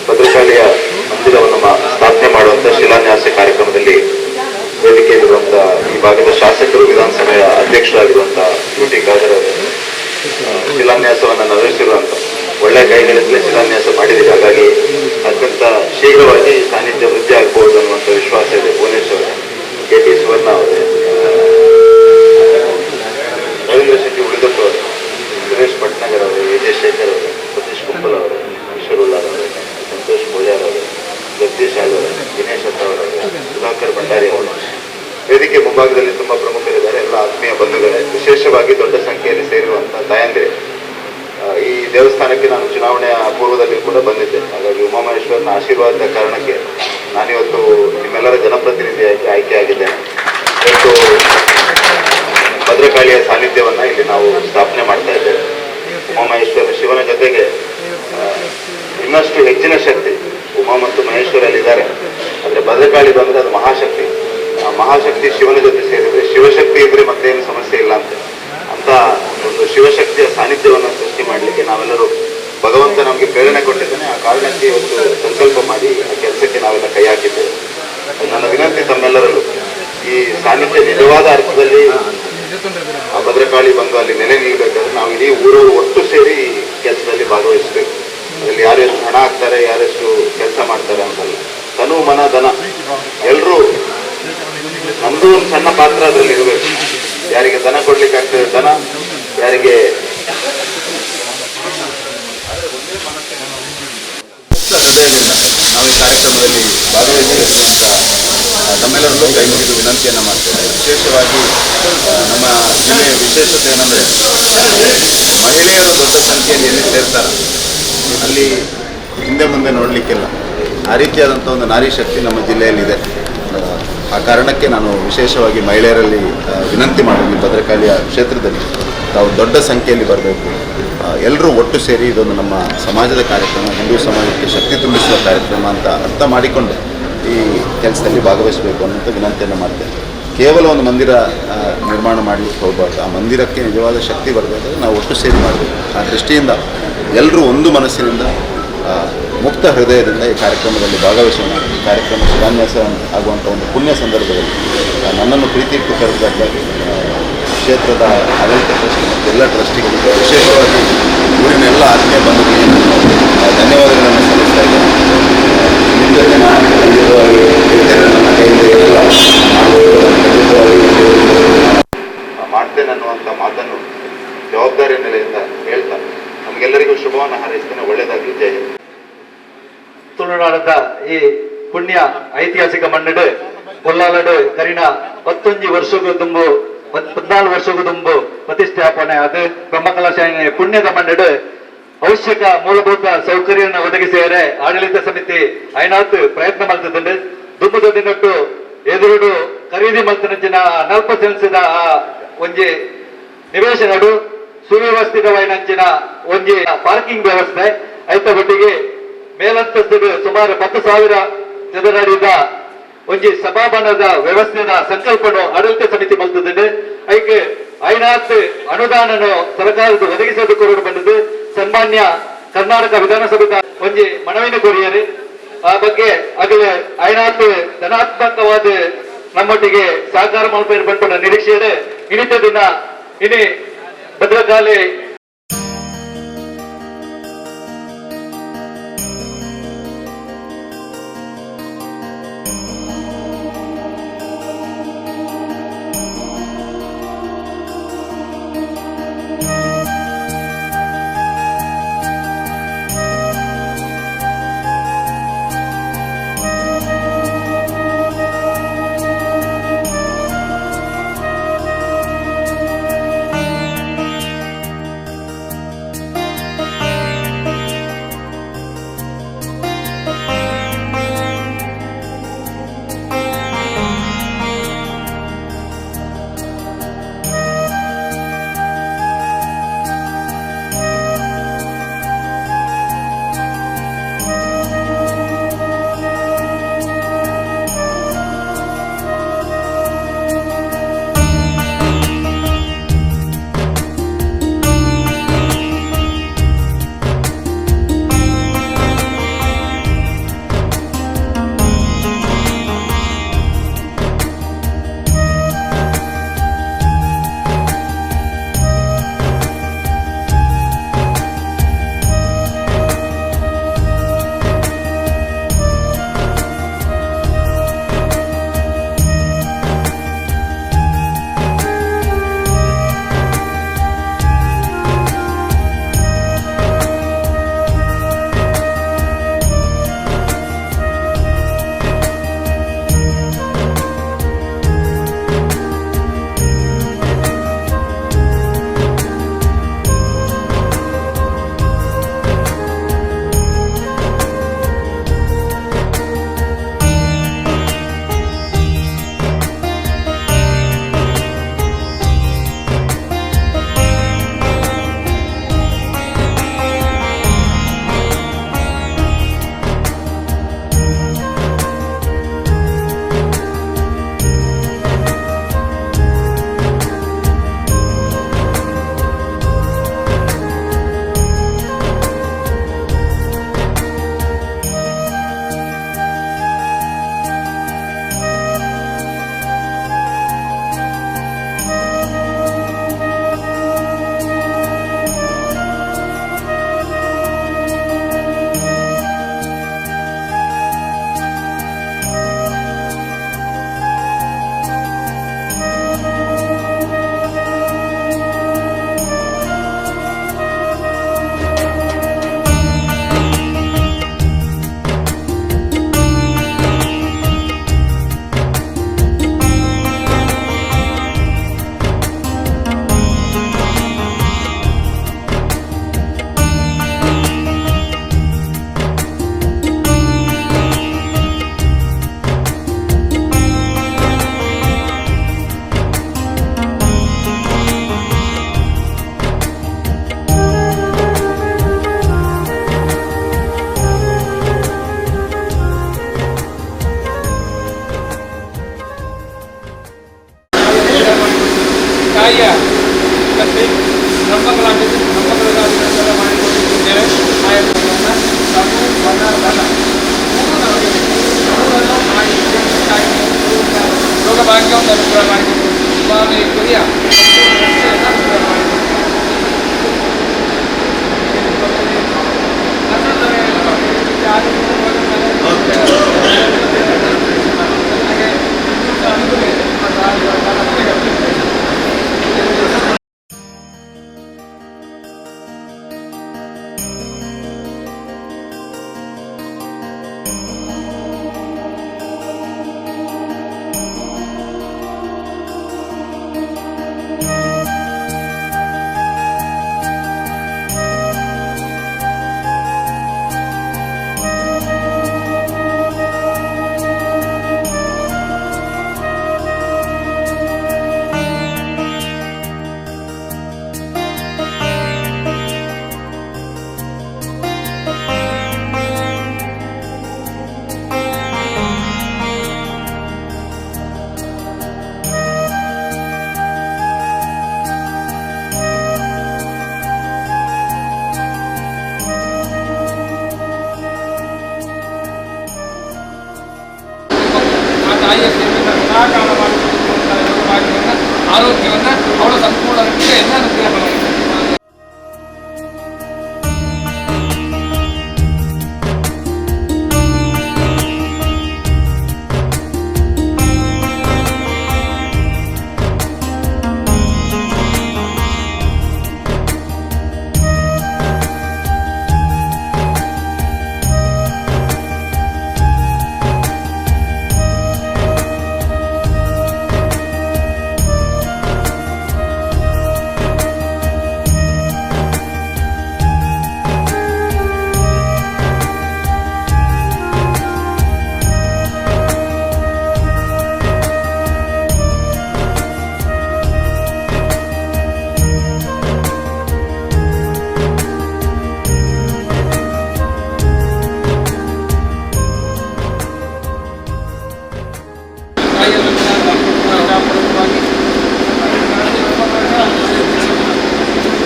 ಭದ್ರಕಾಳಿಯ ಮಂದಿರವನ್ನು ಸ್ಥಾಪನೆ ಮಾಡುವಂತ ಶಿಲಾನ್ಯಾಸ ಕಾರ್ಯಕ್ರಮದಲ್ಲಿ ವೇದಿಕೆಯಲ್ಲಿರುವಂತಹ ಈ ಭಾಗದ ಶಾಸಕರು, ವಿಧಾನಸಭೆಯ ಅಧ್ಯಕ್ಷರಾಗಿರುವಂತಹ ಟಿ ಖಾದರ್ ಶಿಲಾನ್ಯಾಸವನ್ನು ನೆರವೇರಿಸಿರುವಂತ ಒಳ್ಳೆ ಕೈಗಳಿಂದಲೇ ಶಿಲಾನ್ಯಾಸ ಮಾಡಿದ್ದೀರಿ. ಹಾಗಾಗಿ ಅತ್ಯಂತ ಶೀಘ್ರವಾಗಿ ಸಾನ್ನಿಧ್ಯ ವೃದ್ಧಿ ಆಗಬಹುದು ಅನ್ನುವಂಥ ವಿಶ್ವಾಸ ಇದೆ. ಭುವನೇಶ್ವರ, KT ಸುವರ್ಣ ಅವರೇ, ರವೀಂದ್ರ ಶೆಟ್ಟಿ ಉಳಿದಪ್ಪ ಅವರು, ಸುರೇಶ್ ಭಟ್ನಗರ್ ಅವರು, ವಿಜಯ್ ಶೇಖರ್ ಅವರು, ಸತೀಶ್ ಕುಂಬಲ್ ಅವರು, ಈಶ್ವರ್ ಉಲ್ಲಾರ್ ಅವರು, ಸಂತೋಷ್ ಪೂಜಾರ್ ಅವರು, ಜಗದೀಶ್ ಅವರು, ದಿನೇಶ್ ಅವರು, ಸುಧಾಕರ್ ಭಂಡಾರಿ ಅವರು, ವೇದಿಕೆ ಮುಂಭಾಗದಲ್ಲಿ ತುಂಬಾ ಪ್ರಮುಖರಿದ್ದಾರೆ. ಎಲ್ಲ ಆತ್ಮೀಯ ಬಂಧುಗಳೇ, ವಿಶೇಷವಾಗಿ ದೊಡ್ಡ ಸಂಖ್ಯೆಯಲ್ಲಿ ಸೇರಿರುವಂತಹ ತಾಯಂದಿರೆ, ಈ ದೇವಸ್ಥಾನಕ್ಕೆ ನಾನು ಚುನಾವಣೆಯ ಪೂರ್ವದಲ್ಲಿ ಕೂಡ ಬಂದಿದ್ದೆ. ಹಾಗಾಗಿ ಉಮಾಮಹೇಶ್ವರನ ಆಶೀರ್ವಾದದ ಕಾರಣಕ್ಕೆ ನಾನಿವತ್ತು ನಿಮ್ಮೆಲ್ಲರ ಜನಪ್ರತಿನಿಧಿಯಾಗಿ ಆಯ್ಕೆಯಾಗಿದ್ದೇನೆ. ಇವತ್ತು ಭದ್ರಕಾಳಿಯ ಸಾನ್ನಿಧ್ಯವನ್ನ ಇಲ್ಲಿ ನಾವು ಸ್ಥಾಪನೆ ಮಾಡ್ತಾ ಇದ್ದೇವೆ. ಉಮಾಮಹೇಶ್ವರ ಶಿವನ ಜೊತೆಗೆ ಇನ್ನಷ್ಟು ಹೆಚ್ಚಿನ ಶಕ್ತಿ ಉಮಾ ಮತ್ತು ಮಹೇಶ್ವರಲ್ಲಿದ್ದಾರೆ. ಆದರೆ ಭದ್ರಕಾಳಿ ಬಂದರೆ ಅದು ಮಹಾಶಕ್ತಿ. ಆ ಮಹಾಶಕ್ತಿ ಶಿವನ ಜೊತೆ ಸೇರಿದ್ರೆ, ಶಿವಶಕ್ತಿ ಇದ್ರೆ ಮತ್ತೇನು ಸಮಸ್ಯೆ ಇಲ್ಲ ಅಂತ ಒಂದು ಶಿವಶಕ್ತಿಯ ಸಾನ್ನಿಧ್ಯವನ್ನು ಸೃಷ್ಟಿ ಮಾಡಲಿಕ್ಕೆ ನಾವೆಲ್ಲರೂ ಭಗವಂತ ನಮಗೆ ಪ್ರೇರಣೆ ಕೊಟ್ಟಿದ್ದಾನೆ. ಆ ಕಾರಣಕ್ಕೆ ಇವತ್ತು ಸಂಕಲ್ಪ ಮಾಡಿ ಆ ಕೆಲಸಕ್ಕೆ ನಾವೆಲ್ಲ ಕೈ ಹಾಕಿದ್ದೇವೆ. ನನ್ನ ವಿನಂತಿ ತಮ್ಮೆಲ್ಲರಲ್ಲೂ ಈ ಸಾನ್ನಿಧ್ಯ ನಿಜವಾದ ಅರ್ಥದಲ್ಲಿ ಆ ಭದ್ರಕಾಳಿ ಬಂದು ಅಲ್ಲಿ ನೆಲೆ ನಿಲ್ಲಬೇಕಾದ್ರೆ ನಾವು ಇಡೀ ಊರವರು ಒಟ್ಟು ಸೇರಿ ಈ ಕೆಲಸದಲ್ಲಿ ಭಾಗವಹಿಸಬೇಕು. ಅದರಲ್ಲಿ ಯಾರು ಎಷ್ಟು ಹಣ ಹಾಕ್ತಾರೆ, ಯಾರೆಷ್ಟು ಕೆಲಸ ಮಾಡ್ತಾರೆ ಅಂತಲ್ಲ, ತನು ಮನ ಧನ ಎಲ್ಲರೂ ನಮ್ದು ಒಂದು ಸಣ್ಣ ಪಾತ್ರ ಅದರಲ್ಲಿ ಇರಬೇಕು. ಯಾರಿಗೆ ದನ ಕೊಡ್ಲಿಕ್ಕೆ ಆಗ್ತದೆ ದನ, ಯಾರಿಗೆ ಕಾರ್ಯಕ್ರಮದಲ್ಲಿ ಭಾಗವಹಿಸಿದ ತಮ್ಮೆಲ್ಲರಲ್ಲೂ ಕೈ ಮುಗಿದು ವಿನಂತಿಯನ್ನು ಮಾಡ್ತೇವೆ. ವಿಶೇಷವಾಗಿ ನಮ್ಮ ಜಿಲ್ಲೆಯ ವಿಶೇಷತೆ ಏನಂದರೆ ಮಹಿಳೆಯರು ದೊಡ್ಡ ಸಂಖ್ಯೆಯಲ್ಲಿ ಎಲ್ಲಿ ಸೇರ್ತಾರೆ ಅಲ್ಲಿ ಹಿಂದೆ ಮುಂದೆ ನೋಡಲಿಕ್ಕಿಲ್ಲ. ಆ ರೀತಿಯಾದಂಥ ಒಂದು ನಾರಿ ಶಕ್ತಿ ನಮ್ಮ ಜಿಲ್ಲೆಯಲ್ಲಿದೆ. ಆ ಕಾರಣಕ್ಕೆ ನಾನು ವಿಶೇಷವಾಗಿ ಮಹಿಳೆಯರಲ್ಲಿ ವಿನಂತಿ ಮಾಡಿದ್ವಿ, ಭದ್ರಕಾಳಿಯ ಕ್ಷೇತ್ರದಲ್ಲಿ ತಾವು ದೊಡ್ಡ ಸಂಖ್ಯೆಯಲ್ಲಿ ಬರಬೇಕು, ಎಲ್ಲರೂ ಒಟ್ಟು ಸೇರಿ ಇದೊಂದು ನಮ್ಮ ಸಮಾಜದ ಕಾರ್ಯಕ್ರಮ, ಹಿಂದೂ ಸಮಾಜಕ್ಕೆ ಶಕ್ತಿ ತುಂಬಿಸುವ ಕಾರ್ಯಕ್ರಮ ಅಂತ ಅರ್ಥ ಮಾಡಿಕೊಂಡು ಈ ಕೆಲಸದಲ್ಲಿ ಭಾಗವಹಿಸಬೇಕು ಅನ್ನೋಂಥ ವಿನಂತಿಯನ್ನು ಮಾಡ್ತೇನೆ. ಕೇವಲ ಒಂದು ಮಂದಿರ ನಿರ್ಮಾಣ ಮಾಡಲಿಕ್ಕೆ ಹೋಗಬಾರ್ದು, ಆ ಮಂದಿರಕ್ಕೆ ನಿಜವಾದ ಶಕ್ತಿ ಬರಬೇಕಾದ್ರೆ ನಾವು ಒಟ್ಟು ಸೇರಿ ಮಾಡಬೇಕು. ಆ ದೃಷ್ಟಿಯಿಂದ ಎಲ್ಲರೂ ಒಂದು ಮನಸ್ಸಿನಿಂದ ಮುಕ್ತ ಹೃದಯದಿಂದ ಈ ಕಾರ್ಯಕ್ರಮದಲ್ಲಿ ಭಾಗವಹಿಸೋಣ. ಈ ಕಾರ್ಯಕ್ರಮ ಶಿಲಾನ್ಯಾಸ ಆಗುವಂಥ ಒಂದು ಪುಣ್ಯ ಸಂದರ್ಭದಲ್ಲಿ ನನ್ನನ್ನು ಪ್ರೀತಿ ಇಟ್ಟು ಕರೆದಕ್ಕಾಗಿ ಕ್ಷೇತ್ರದ ಆಡಳಿತ ಟ್ರಸ್ಟ್ ಮತ್ತು ಎಲ್ಲ ಟ್ರಸ್ಟಿಗಳಿಗೆ ವಿಶೇಷವಾಗಿ ಊರಿನ ಎಲ್ಲ ಆತ್ಮೀಯ ಬಂಧುಗಳಿಗೆ ಧನ್ಯವಾದಗಳನ್ನು ಸಲ್ಲಿಸ್ತಾ ಇದ್ದೇನೆ. ನಿಮ್ಮ ಜೊತೆ ನಾನು ಖಂಡಿತವಾಗಿ ನನ್ನ ಕೈಯಿಂದ ಎಲ್ಲ ಮಾಡ್ತೇನೆ ಅನ್ನುವಂಥ ಮಾತನ್ನು ಜವಾಬ್ದಾರಿಯ ನೆಲೆಯಿಂದ ಹೇಳ್ತಾ ನಮಗೆಲ್ಲರಿಗೂ ಶುಭವನ್ನು ಹಾರೈಸ್ತೇನೆ. ಒಳ್ಳೆಯದಾಗಲಿ. ಜಯ ಹಿಂದ್. ತುಳುನಾಡದ ಈ ಪುಣ್ಯ ಐತಿಹಾಸಿಕ ಮಣ್ಣಡು ಕೊಲ್ಲಾಲಡು ಕರಿನ 11 ವರ್ಷಗೂ ತುಂಬು 14 ವರ್ಷಗೂ ತುಂಬು ಪ್ರತಿಷ್ಠಾಪನೆ ಅದು ಬ್ರಹ್ಮಕಲಾಶಾಲೆ ಪುಣ್ಯದ ಮಣ್ಣಡು ಅವಶ್ಯಕ ಮೂಲಭೂತ ಸೌಕರ್ಯವನ್ನು ಒದಗಿಸಿದರೆ ಆಡಳಿತ ಸಮಿತಿ ಐನಾತ್ ಪ್ರಯತ್ನ ಮಾಡ್ತಿದ್ದಂಡು ದುಂಬುದ ದಿನಟ್ಟು ಎದುರುಡು ಖರೀದಿ ಮಲ್ತನಂಚಿನ ನಲ್ಪ ಸೆಲ್ಸಿದ ಒಂಜಿ ನಿವೇಶನಡು ಸುವ್ಯವಸ್ಥಿತವಾಯಿನಂಚಿನ ಒಂಜಿ ಪಾರ್ಕಿಂಗ್ ವ್ಯವಸ್ಥೆ ಐತ ಒಟ್ಟಿಗೆ ಮೇಲಂತಸ್ತಿಗೆ ಸುಮಾರು 10,000 ಚದರಡಿದ ಒಂಜಿ ಸಭಾಭವನದ ವ್ಯವಸ್ಥೆಯ ಸಂಕಲ್ಪನು ಆಡಳಿತ ಸಮಿತಿ ಮಲ್ತದೆ. ಐಕೆ ಐನಾತ್ ಅನುದಾನನು ಸರ್ಕಾರದ ಒದಗಿಸೋದು ಕೊರಡು ಬಂದದ್ದು ಸನ್ಮಾನ್ಯ ಕರ್ನಾಟಕ ವಿಧಾನಸಭೆದ ಒಂಜಿ ಮನವಿನ ಕೋರಿಯರು. ಆ ಬಗ್ಗೆ ಆಗಲೇ ಐನಾತ್ ಧನಾತ್ಮಕವಾದ ನಮ್ಮೊಟ್ಟಿಗೆ ಸಹಕಾರ ಮಲ್ಪೇರು ಬಂದ ನಿರೀಕ್ಷೆ ಇನಿತ ದಿನ ಇನಿ ಭದ್ರಕಾಳಿ ರೋಗ ಭಾಗ್ಯವನ್ನು ಅನುಗ್ರಹ ಮಾಡಿಕೊಂಡು ಸ್ವಾಮಿ ಕೊರಿಯ ಆರೋಗ್ಯವನ್ನು ಅವಳ ಸಂಪೂರ್ಣ ಎಲ್ಲ ಅನುಗ್ರಹ ಮಾಡಿ.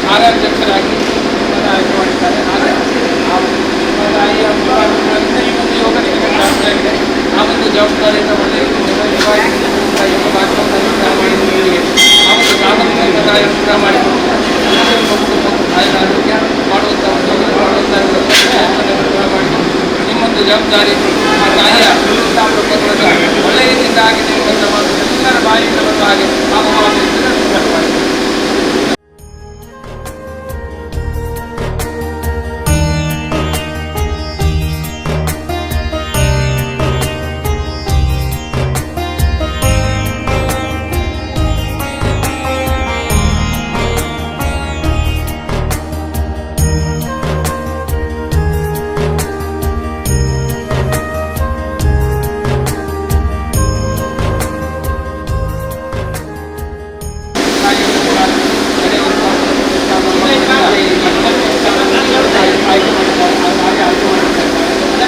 ಕಾರ್ಯಾಧ್ಯಕ್ಷರಾಗಿ ಆಯ್ಕೆ ಮಾಡಿದ್ದಾರೆ. ಯೋಗ ಜವಾಬ್ದಾರಿಯಾಗಿದೆ. ಆ ಒಂದು ಜವಾಬ್ದಾರಿಯಿಂದ ಒಳ್ಳೆಯ ಯೋಗ ಭಾಗವನ್ನು ಆ ಒಂದು ಸಾಧನೆಯ ಅನುಗ್ರಹ ಮಾಡಿಕೊಂಡು ಆರೋಗ್ಯ ಮಾಡುವಂಥ ಅನುಗ್ರಹ ಮಾಡಿಕೊಂಡು ನಿಮ್ಮೊಂದು ಜವಾಬ್ದಾರಿ ಆ ತಾಯಿಯ ಒಳ್ಳೆಯ ರೀತಿಯಿಂದ ಆಗಿದೆ ಎಂಬಂಥ ಮಾತು ಎಲ್ಲರ ಬಾಯಿಯಿಂದ ಬರುವ ಹಾಗೆ ಅನುಗ್ರಹ ಮಾಡಿ.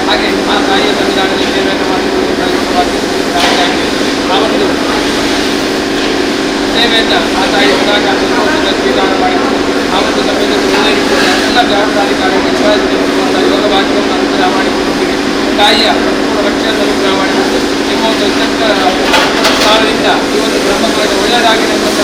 ಹಾಗೆ ಆ ತಾಯಿಯ ಸಂವಿಧಾನದಲ್ಲಿ ಸೇವೆಯನ್ನು ಮಾಡಿಕೊಂಡು ಆ ಒಂದು ಸೇವೆಯಿಂದ ಆ ತಾಯಿ ಸದಾಕಾಲ ಸ್ವೀಕಾರ ಮಾಡಿಕೊಂಡು ಆ ಒಂದು ಸಭೆಯಲ್ಲಿ ಎಲ್ಲ ಜವಾಬ್ದಾರಿ ಕಾರ್ಯ ನಿಭಾಯಿಸುವಂಥ ಯೋಗ ಭಾಗ್ಯವನ್ನು ಅನುಗ್ರಹ ಮಾಡಿಕೊಂಡು ತಾಯಿಯ ಸಂಪೂರ್ಣ ರಕ್ಷೆಯನ್ನು ಅನುಗ್ರಹ ಮಾಡಿಕೊಂಡು ನಿಮ್ಮ ಒಂದು ಸ್ಥಾನದಿಂದ ಈ ಒಂದು ಬ್ರಹ್ಮಗಳಿಗೆ ಒಳ್ಳೆಯದಾಗಿದೆ ಎಂಬಂಥ